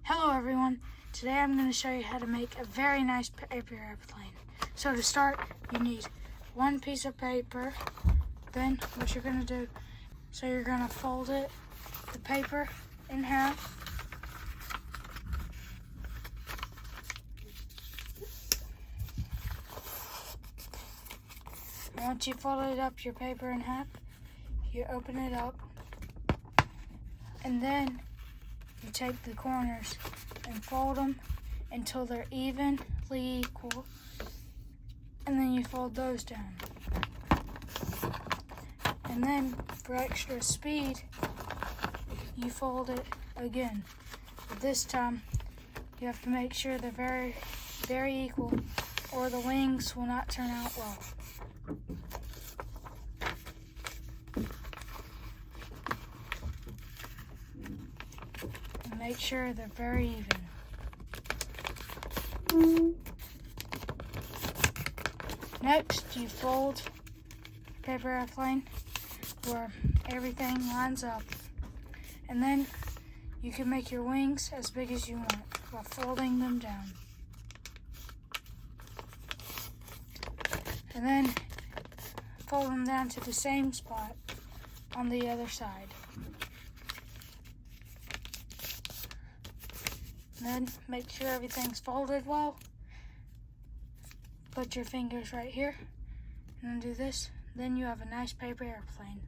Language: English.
Hello everyone, today I'm going to show you how to make a very nice paper airplane. So to start, you need one piece of paper. Then what you're going to do, so you're going to fold the paper in half. Once you folded up your paper in half, you open it up, and then you take the corners and fold them until they're evenly equal, and then you fold those down. And then for extra speed, you fold it again. But this time, you have to make sure they're very, very equal, or the wings will not turn out well. And make sure they're very even. Next, you fold your paper airplane where everything lines up. And then you can make your wings as big as you want while folding them down. And then fold them down to the same spot on the other side. Then make sure everything's folded well. Put your fingers right here and then do this. Then you have a nice paper airplane.